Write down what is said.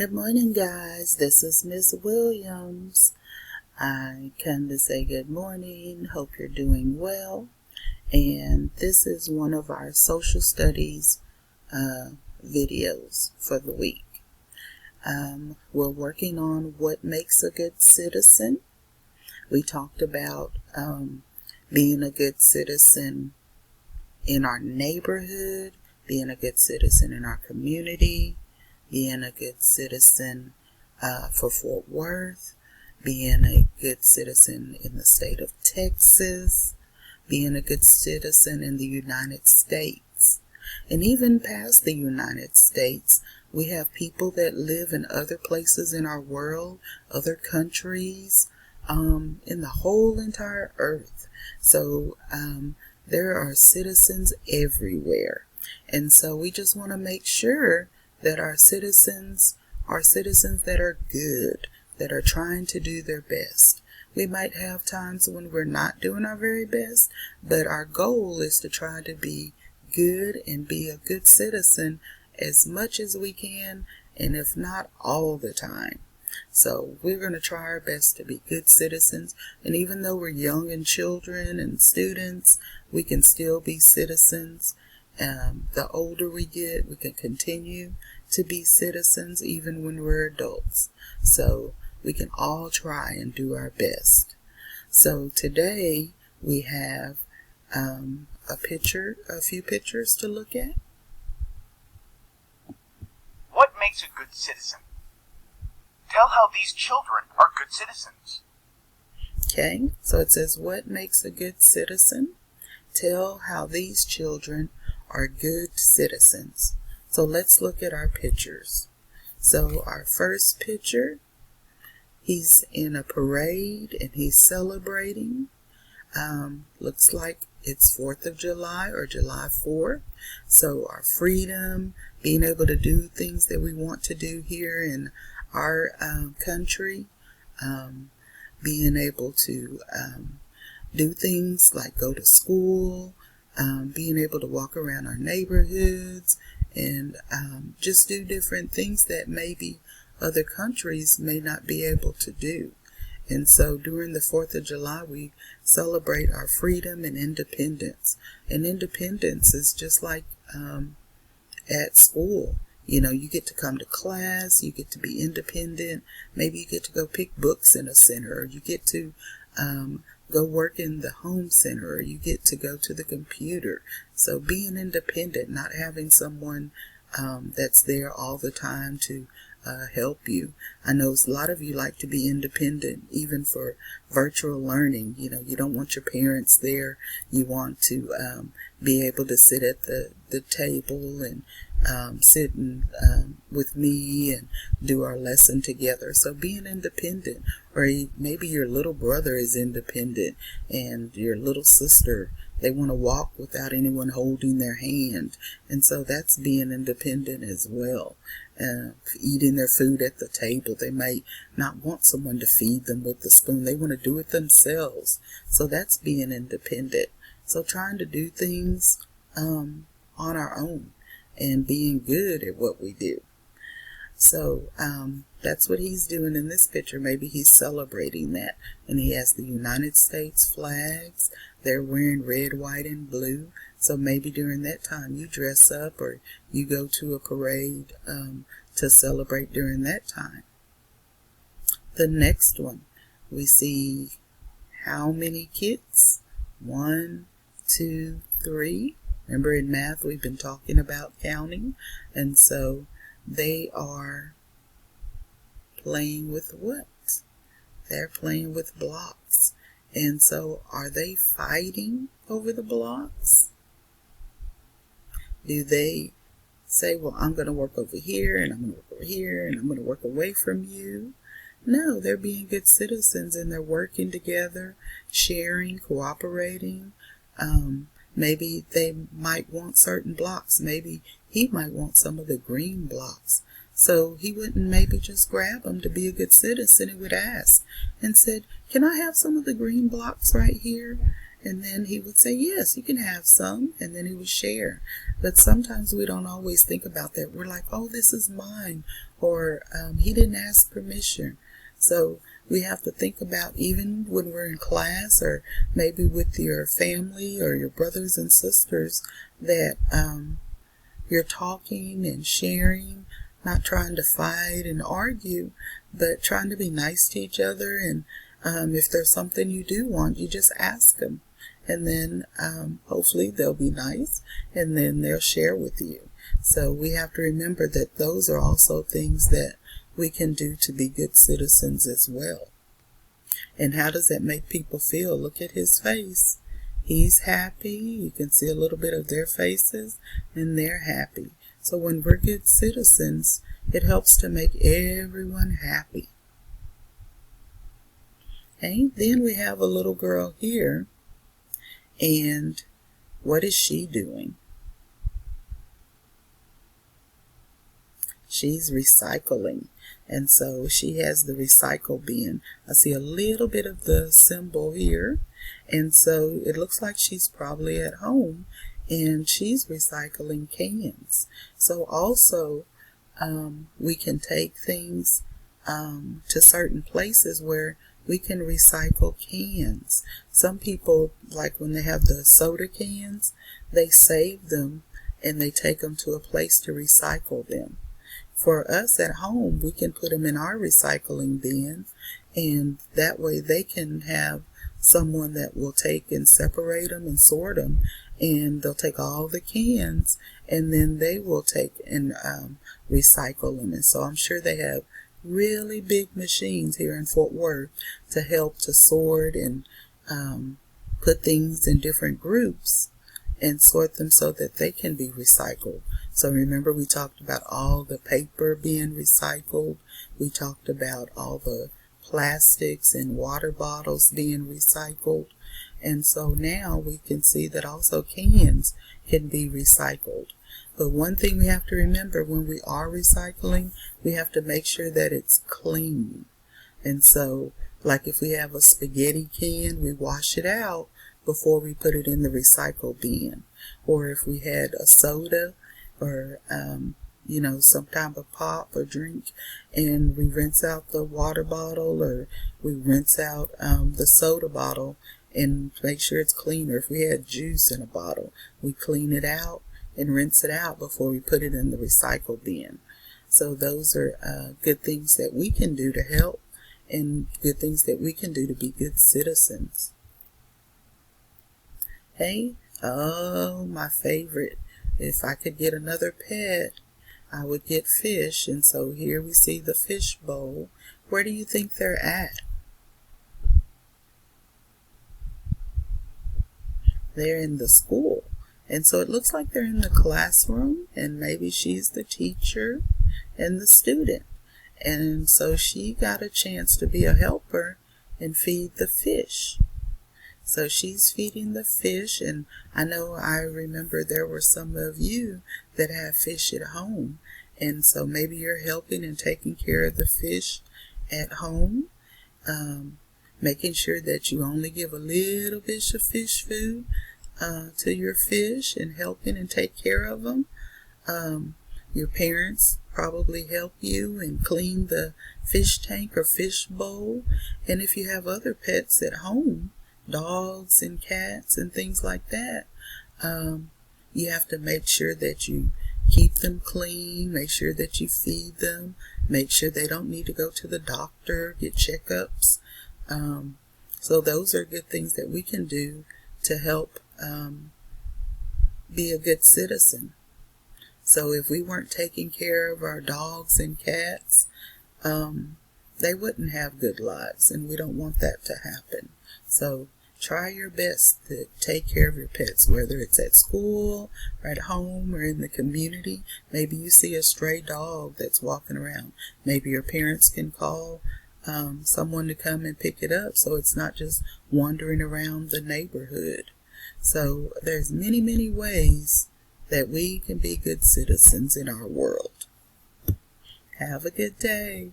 Good morning, guys. This is Miss Williams. I come to say good morning. Hope you're doing well. And this is one of our social studies videos for the week. We're working on what makes a good citizen. We talked about being a good citizen in our neighborhood, being a good citizen in our community, being a good citizen for Fort Worth, being a good citizen in the state of Texas, being a good citizen in the United States. And even past the United States, we have people that live in other places in our world, other countries, in the whole entire earth. So there are citizens everywhere. And so we just want to make sure that our citizens are citizens that are good, that are trying to do their best. We might have times when we're not doing our very best, but our goal is to try to be good and be a good citizen as much as we can, and if not all the time. So we're going to try our best to be good citizens, and even though we're young and children and students, we can still be citizens. The older we get, we can continue to be citizens even when we're adults. So we can all try and do our best. So today we have a few pictures to look at. What makes a good citizen? Tell how these children are good citizens. Okay, so it says, what makes a good citizen? Tell how these children are good citizens. So let's look at our pictures. So our first picture, he's in a parade and he's celebrating. Looks like it's 4th of July or July 4th. So our freedom, being able to do things that we want to do here in our country, being able to do things like go to school, being able to walk around our neighborhoods and just do different things that maybe other countries may not be able to do. And so during the 4th of July, we celebrate our freedom and independence. And independence is just like at school. You know, you get to come to class, you get to be independent, maybe you get to go pick books in a center, or you get to go work in the home center, or you get to go to the computer. So being independent, not having someone that's there all the time to help you. I know a lot of you like to be independent, even for virtual learning. You know, you don't want your parents there. You want to be able to sit at the table and sit with me and do our lesson together. So being independent, or maybe your little brother is independent and your little sister, they want to walk without anyone holding their hand. And so that's being independent as well. Eating their food at the table. They might not want someone to feed them with the spoon. They want to do it themselves. So that's being independent. So trying to do things on our own and being good at what we do. So that's what he's doing in this picture. Maybe he's celebrating that. And he has the United States flags. They're wearing red, white, and blue. So maybe during that time you dress up or you go to a parade to celebrate during that time. The next one, we see how many kids? 1, 2, 3. Remember in math we've been talking about counting. And so they are playing with what? They're playing with blocks. And so are they fighting over the blocks? Do they say, well, I'm going to work over here and I'm going to work over here and I'm going to work away from you? No, they're being good citizens and they're working together, sharing, cooperating. Maybe they might want certain blocks. Maybe he might want some of the green blocks. So he wouldn't maybe just grab them to be a good citizen. He would ask and said, can I have some of the green blocks right here? And then he would say, yes, you can have some, and then he would share. But sometimes we don't always think about that. We're like, oh, this is mine, or he didn't ask permission. So we have to think about, even when we're in class or maybe with your family or your brothers and sisters, that you're talking and sharing, not trying to fight and argue, but trying to be nice to each other. And if there's something you do want, you just ask them. And then hopefully they'll be nice, and then they'll share with you. So we have to remember that those are also things that we can do to be good citizens as well. And how does that make people feel? Look at his face. He's happy. You can see a little bit of their faces, and they're happy. So when we're good citizens, it helps to make everyone happy. Okay, then we have a little girl here. And what is she doing? She's recycling. And so she has the recycle bin. I see a little bit of the symbol here. And so it looks like she's probably at home and she's recycling cans. So also we can take things to certain places where we can recycle cans. Some people, like when they have the soda cans, they save them and they take them to a place to recycle them. For us at home, we can put them in our recycling bin, and that way they can have someone that will take and separate them and sort them, and they'll take all the cans and then they will take and recycle them. And so I'm sure they have really big machines here in Fort Worth to help to sort and put things in different groups and sort them so that they can be recycled. So remember, we talked about all the paper being recycled. We talked about all the plastics and water bottles being recycled. And so now we can see that also cans can be recycled. But one thing we have to remember when we are recycling, we have to make sure that it's clean. And so, like if we have a spaghetti can, we wash it out before we put it in the recycle bin. Or if we had a soda or some type of pop or drink, and we rinse out the water bottle, or we rinse out the soda bottle and make sure it's clean. Or if we had juice in a bottle, we clean it out and rinse it out before we put it in the recycle bin. So those are good things that we can do to help, and good things that we can do to be good citizens. Hey, oh, my favorite. If I could get another pet, I would get fish. And so here we see the fish bowl. Where do you think they're at? They're in the school. And so it looks like they're in the classroom, and maybe she's the teacher and the student. And so she got a chance to be a helper and feed the fish. So she's feeding the fish, and I remember there were some of you that have fish at home. And so maybe you're helping and taking care of the fish at home, making sure that you only give a little bit of fish food to your fish, and helping and take care of them. Your parents probably help you and clean the fish tank or fish bowl. And if you have other pets at home, dogs and cats and things like that, you have to make sure that you keep them clean, make sure that you feed them, make sure they don't need to go to the doctor, get checkups. So those are good things that we can do to help be a good citizen. So if we weren't taking care of our dogs and cats, they wouldn't have good lives, and we don't want that to happen. So try your best to take care of your pets, whether it's at school or at home or in the community. Maybe you see a stray dog that's walking around. Maybe your parents can call someone to come and pick it up, so it's not just wandering around the neighborhood. So there's many, many ways that we can be good citizens in our world. Have a good day.